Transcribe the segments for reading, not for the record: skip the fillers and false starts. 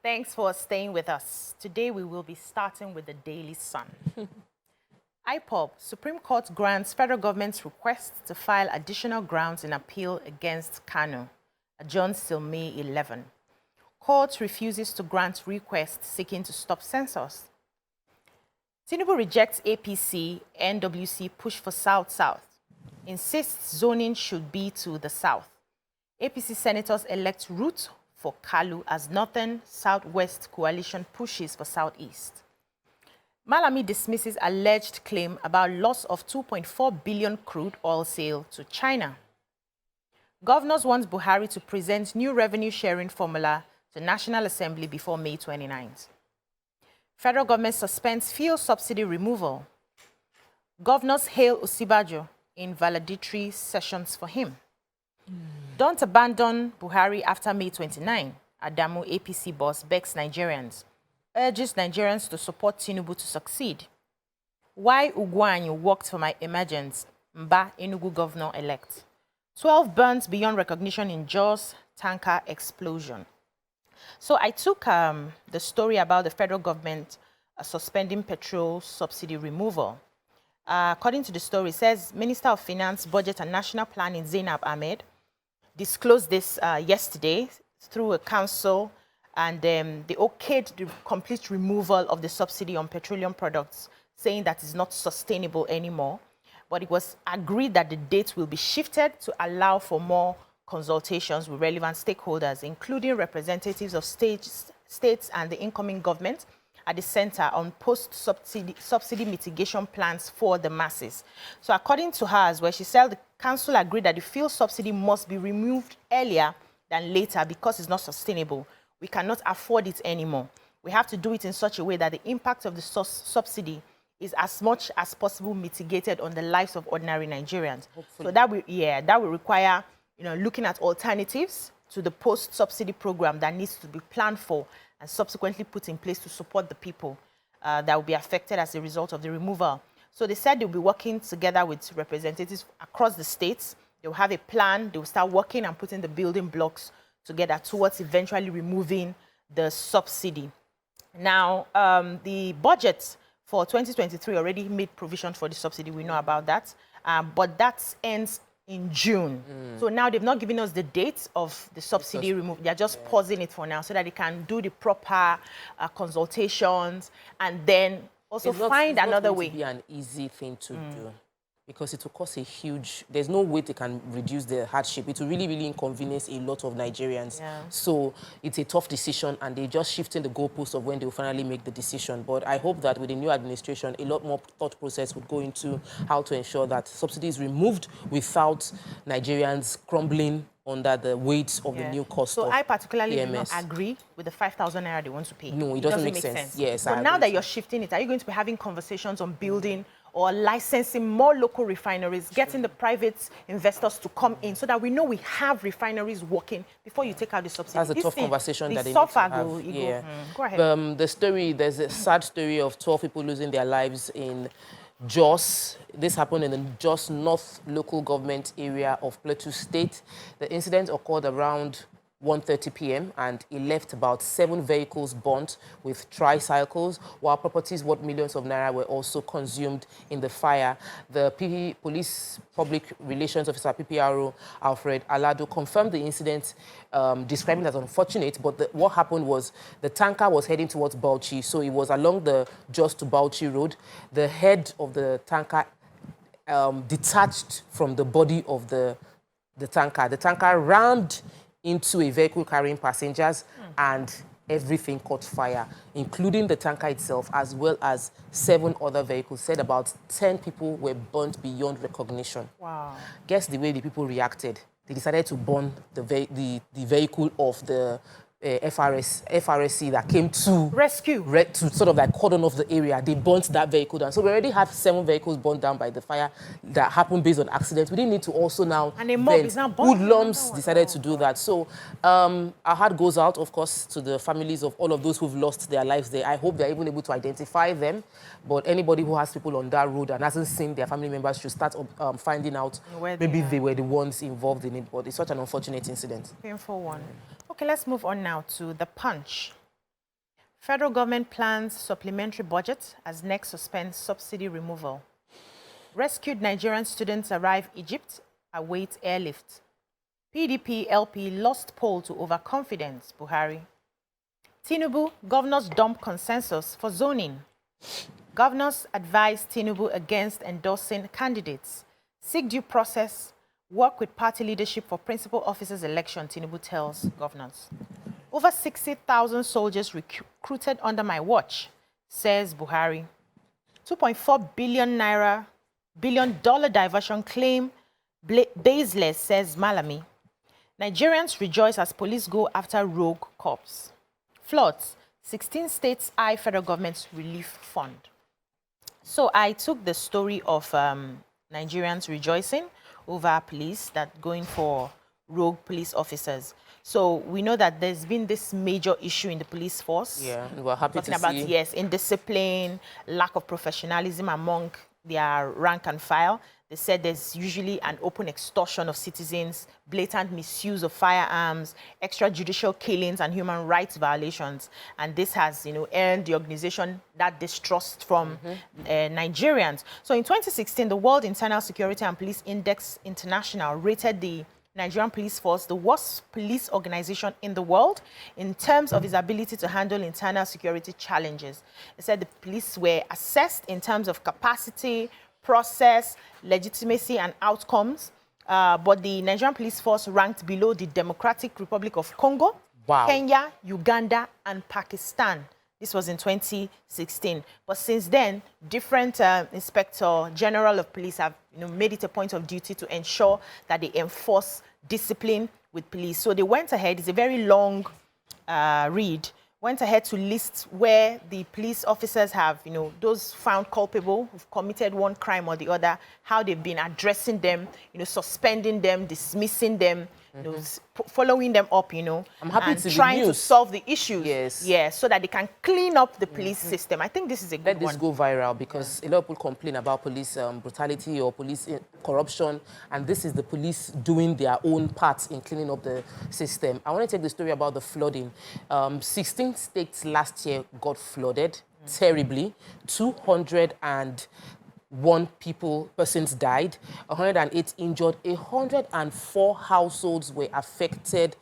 Thanks for staying with us. Today we will be starting with the Daily Sun. IPOB, Supreme Court grants federal government's request to file additional grounds in appeal against Kanu, adjourns till May 11. Court refuses to grant request seeking to stop census. Tinubu rejects APC, NWC push for South-South. Insists zoning should be to the South. APC senators elect route for Kalu as Northern Southwest coalition pushes for Southeast. Malami dismisses alleged claim about loss of 2.4 billion crude oil sale to China. Governors want Buhari to present new revenue sharing formula to National Assembly before May 29th. Federal government suspends fuel subsidy removal. Governors hail Osibajo in valedictory sessions for him. Don't abandon Buhari after May 29. Adamu APC boss begs Nigerians. Urges Nigerians to support Tinubu to succeed. Why Ugwanyu worked for my emergence? Mba Enugu governor-elect. 12 burns beyond recognition in Jos tanker explosion. So I took the story about the federal government suspending petrol subsidy removal. According to the story, it says Minister of Finance, Budget and National Planning Zainab Ahmed disclosed this yesterday through a council, and they okayed the complete removal of the subsidy on petroleum products, saying that it's not sustainable anymore. But it was agreed that the date will be shifted to allow for more consultations with relevant stakeholders, including representatives of states and the incoming government at the center on post-subsidy mitigation plans for the masses. So according to her as well, she said the council agreed that the fuel subsidy must be removed earlier than later because it's not sustainable. We cannot afford it anymore. We have to do it in such a way that the impact of the subsidy is as much as possible mitigated on the lives of ordinary Nigerians. Hopefully. So that will require, looking at alternatives to the post-subsidy program that needs to be planned for and subsequently put in place to support the people that will be affected as a result of the removal. So they said they'll be working together with representatives across the states. They'll have a plan. They'll start working and putting the building blocks together towards eventually removing the subsidy. Now, the budget for 2023 already made provision for the subsidy. We know about that. But that ends in June. So now they've not given us the date of the subsidy removal. They're just pausing it for now so that they can do the proper consultations and then also find another way. It's not going to be an easy thing to do because it will cause a huge... There's no way they can reduce the hardship. It will really, really inconvenience a lot of Nigerians. Yeah. So it's a tough decision, and they're just shifting the goalposts of when they will finally make the decision. But I hope that with the new administration, a lot more thought process would go into how to ensure that subsidy is removed without Nigerians crumbling under the weight of the new cost. So I particularly do not agree with the 5,000 naira they want to pay. No, it doesn't make sense. Yes, but now that you're shifting it, are you going to be having conversations on building or licensing more local refineries, getting the private investors to come in so that we know we have refineries working before you take out the subsidy? That's a tough conversation that they need to have. Yeah. Go ahead. There's a sad story of 12 people losing their lives in Jos. This happened in the Jos North local government area of Plateau State. The incident occurred around 1:30 p.m. and it left about 7 vehicles burnt with tricycles, while properties worth millions of naira were also consumed in the fire. The Police Public Relations Officer, PPRO, Alfred Alado, confirmed the incident, describing it as unfortunate, but what happened was the tanker was heading towards Bauchi, so it was along the Jos to Bauchi road. The head of the tanker detached from the body of the tanker. The tanker rammed into a vehicle carrying passengers and everything caught fire, including the tanker itself, as well as 7 other vehicles. Said about 10 people were burnt beyond recognition. Wow. Guess the way the people reacted. They decided to burn the vehicle of the FRSC that came to rescue, to sort of like cordon off the area. They burnt that vehicle down. So we already have 7 vehicles burnt down by the fire that happened based on accidents. We didn't need to also now... And a mob is now burnt. Hoodlums decided to do that. So our heart goes out, of course, to the families of all of those who've lost their lives there. I hope they're even able to identify them. But anybody who has people on that road and hasn't seen their family members should start finding out maybe they were the ones involved in it. But it's such an unfortunate incident. Painful one. Okay, let's move on now to The Punch. Federal government plans supplementary budget as next suspends subsidy removal. Rescued Nigerian students arrive Egypt, await airlift. PDP LP lost poll to overconfidence, Buhari. Tinubu, governors dump consensus for zoning. Governors advise Tinubu against endorsing candidates. Seek due process, work with party leadership for principal officers election, Tinubu tells governors. Over 60,000 soldiers recruited under my watch, says Buhari. 2.4 billion dollar diversion claim baseless, says Malami. Nigerians rejoice as police go after rogue cops. Floods, 16 states eye federal government's relief fund. So I took the story of Nigerians rejoicing over police that going for rogue police officers. So we know that there's been this major issue in the police force. Yeah, we're happy talking to about, see. yes, indiscipline, lack of professionalism among their rank and file. They said there's usually an open extortion of citizens, blatant misuse of firearms, extrajudicial killings and human rights violations. And this has, earned the organization that distrust from Nigerians. So in 2016, the World Internal Security and Police Index International rated the Nigerian police force the worst police organization in the world in terms of its ability to handle internal security challenges. It said the police were assessed in terms of capacity, process, legitimacy, and outcomes. But the Nigerian police force ranked below the Democratic Republic of Congo, Kenya, Uganda, and Pakistan. This was in 2016. But since then, different Inspector General of Police have made it a point of duty to ensure that they enforce discipline with police. So they went ahead, it's a very long read, went ahead to list where the police officers have, those found culpable who've committed one crime or the other, how they've been addressing them, suspending them, dismissing them, following them up, I'm happy and trying to solve the issues. Yes. Yes, so that they can clean up the police system. I think this is a good one. Let this go viral because a lot of people complain about police brutality or police corruption, and this is the police doing their own part in cleaning up the system. I want to take the story about the flooding. 16 states last year got flooded terribly. 201 persons died, 108 injured, 104 households were affected,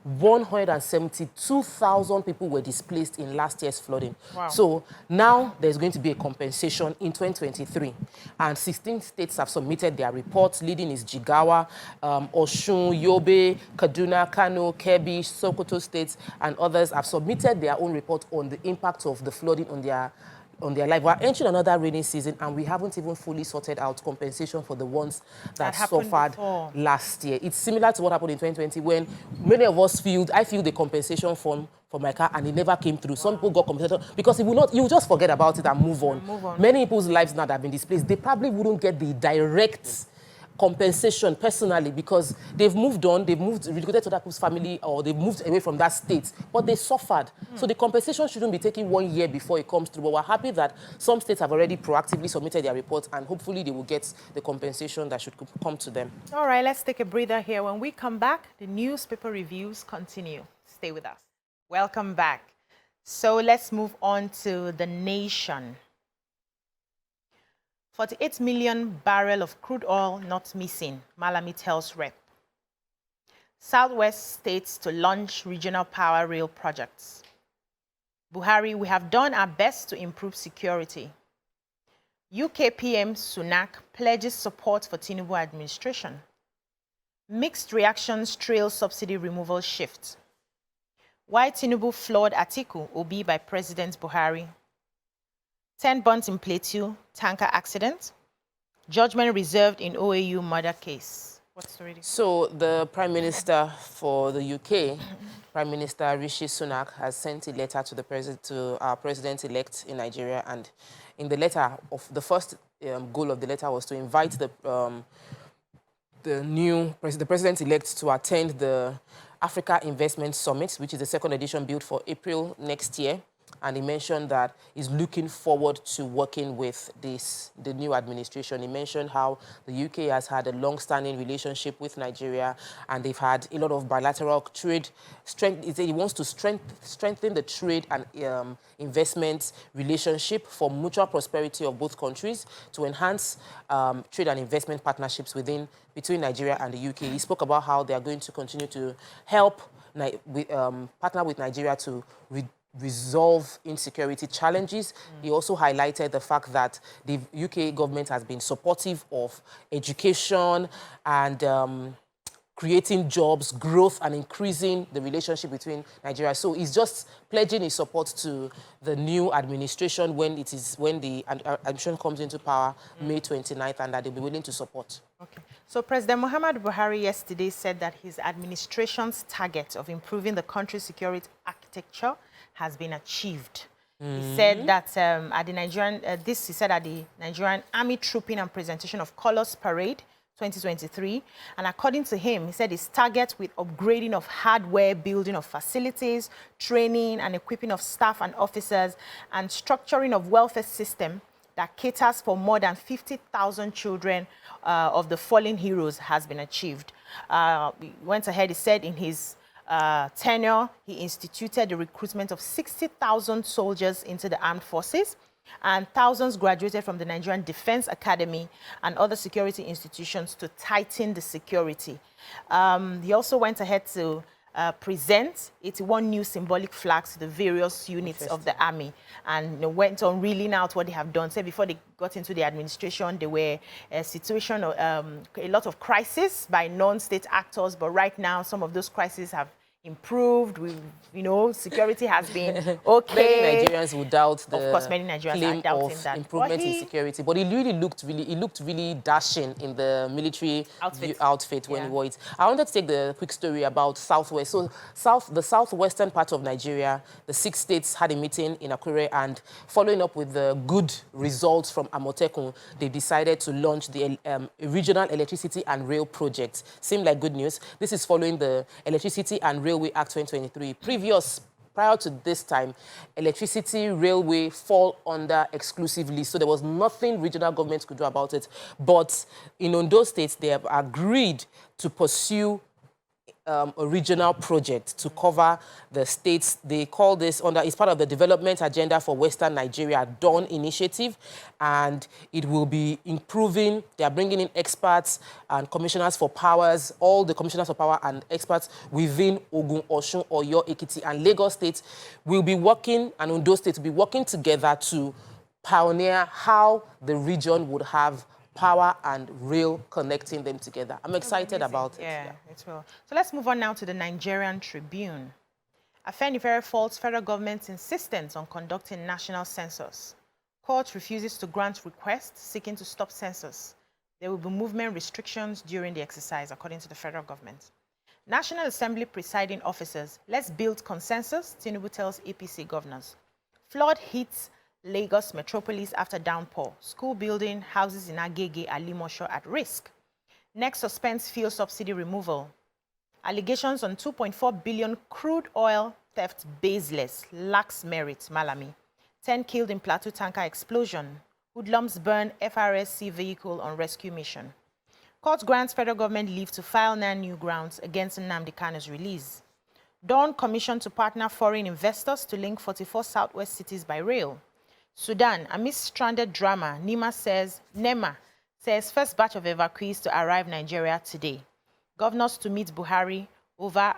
172,000 people were displaced in last year's flooding. Wow. So now there's going to be a compensation in 2023. And 16 states have submitted their reports. Leading is Jigawa, Osun, Yobe, Kaduna, Kano, Kebbi, Sokoto states, and others have submitted their own report on the impact of the flooding on their life. We're entering another rainy season and we haven't even fully sorted out compensation for the ones that suffered last year. It's similar to what happened in 2020 when many of us I filled the compensation form for my car and it never came through. Some people got compensation because you will just forget about it and move on. Many people's lives now that have been displaced, they probably wouldn't get the direct compensation personally because they've moved on, they've relocated to that people's family or they've moved away from that state, but they suffered. So the compensation shouldn't be taken 1 year before it comes through. But we're happy that some states have already proactively submitted their reports and hopefully they will get the compensation that should come to them. All right, let's take a breather here. When we come back, the newspaper reviews continue. Stay with us. Welcome back. So let's move on to The Nation. 48 million barrel of crude oil not missing, Malami tells Rep. Southwest states to launch regional power rail projects. Buhari, we have done our best to improve security. UK PM Sunak pledges support for Tinubu administration. Mixed reactions trail subsidy removal shift. Why Tinubu floored Atiku will be by President Buhari. 10 burnt in Plateau, tanker accident. Judgment reserved in OAU murder case. What's the reading? So the Prime Minister for the UK, Prime Minister Rishi Sunak, has sent a letter to our President-elect in Nigeria. And in the letter, the first goal of the letter was to invite the President-elect to attend the Africa Investment Summit, which is the second edition built for April next year. and he mentioned that he's looking forward to working with the new administration. He mentioned how the UK has had a long-standing relationship with Nigeria, and they've had a lot of bilateral trade strength. He wants to strengthen the trade and investment relationship for mutual prosperity of both countries, to enhance trade and investment partnerships between Nigeria and the UK. He spoke about how they are going to continue to help partner with Nigeria to resolve insecurity challenges. He also highlighted the fact that the UK government has been supportive of education and creating jobs, growth, and increasing the relationship between Nigeria. So he's just pledging his support to the new administration when the administration comes into power, May 29th, and that they'll be willing to support. Okay. So President Muhammadu Buhari yesterday said that his administration's target of improving the country's security architecture has been achieved. He said that at the Nigerian Army Trooping and Presentation of Colors Parade 2023, and according to him, he said his target with upgrading of hardware, building of facilities, training and equipping of staff and officers, and structuring of welfare system that caters for more than 50,000 children of the fallen heroes has been achieved. He went ahead, he said in his tenure, he instituted the recruitment of 60,000 soldiers into the armed forces, and thousands graduated from the Nigerian Defense Academy and other security institutions to tighten the security. He also went ahead to present 81 new symbolic flags to the various units of the army, and went on reeling out what they have done. Said before they got into the administration, there were a situation of a lot of crisis by non-state actors, but right now some of those crises have improved. Security has been okay. Many Nigerians would doubt the of course, many Nigerians claim are doubting of that. improvement in security, but he looked really dashing in the military outfit when he wore it. I wanted to take the quick story about Southwest. So the southwestern part of Nigeria, the 6 states had a meeting in Akure, and following up with the good results from Amotekun, they decided to launch the regional electricity and rail project. Seemed like good news. This is following the Electricity and Railway Act 2023. Prior to this time, electricity, railway fall under exclusive list, so there was nothing regional governments could do about it. But in Ondo State, they have agreed to pursue a regional project to cover the states. They call this it's part of the development agenda for Western Nigeria, Dawn Initiative, and it will be improving. They are bringing in experts and commissioners for powers, all the commissioners for power and experts within Ogun, Osun, Oyo, Ekiti, and Lagos states will be working, and Ondo State will be working together to pioneer how the region would have power and rail connecting them together. I'm excited about it. Yeah, it will. So let's move on now to the Nigerian Tribune. Afenifere faults federal government's insistence on conducting national census. Court refuses to grant requests seeking to stop census. There will be movement restrictions during the exercise, according to the federal government. National Assembly presiding officers, let's build consensus, Tinubu tells APC governors. Flood hits Lagos metropolis after downpour. School building, houses in Agege, Alimosho at risk. Next suspends fuel subsidy removal. Allegations on 2.4 billion crude oil theft baseless, lacks merit, Malami. 10 killed in Plateau tanker explosion. Hoodlums burn FRSC vehicle on rescue mission. Court grants federal government leave to file 9 new grounds against Nnamdi Kanu's release. Dawn commission to partner foreign investors to link 44 southwest cities by rail. Sudan, amidst stranded drama, NEMA says first batch of evacuees to arrive Nigeria today. Governors to meet Buhari over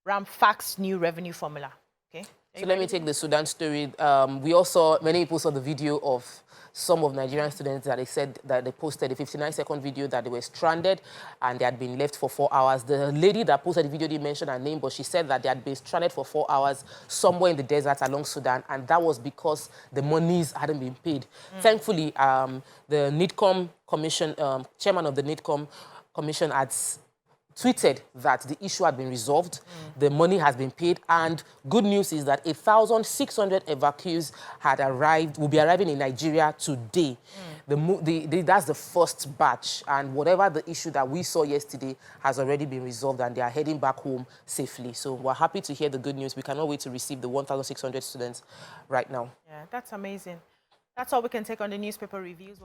Ramfax's new revenue formula. Okay. So let me take the Sudan story. Many people saw the video of some of Nigerian students that they said that they posted a 59-second video that they were stranded and they had been left for 4 hours. The lady that posted the video didn't mention her name, but she said that they had been stranded for 4 hours somewhere in the desert along Sudan, and that was because the monies hadn't been paid. Thankfully, the NIDCOM commission, chairman of the NIDCOM commission had tweeted that the issue had been resolved, the money has been paid, and good news is that 1,600 evacuees will be arriving in Nigeria today. that's the first batch, and whatever the issue that we saw yesterday has already been resolved, and they are heading back home safely. So we're happy to hear the good news. We cannot wait to receive the 1,600 students right now. Yeah, that's amazing. That's all we can take on the newspaper reviews.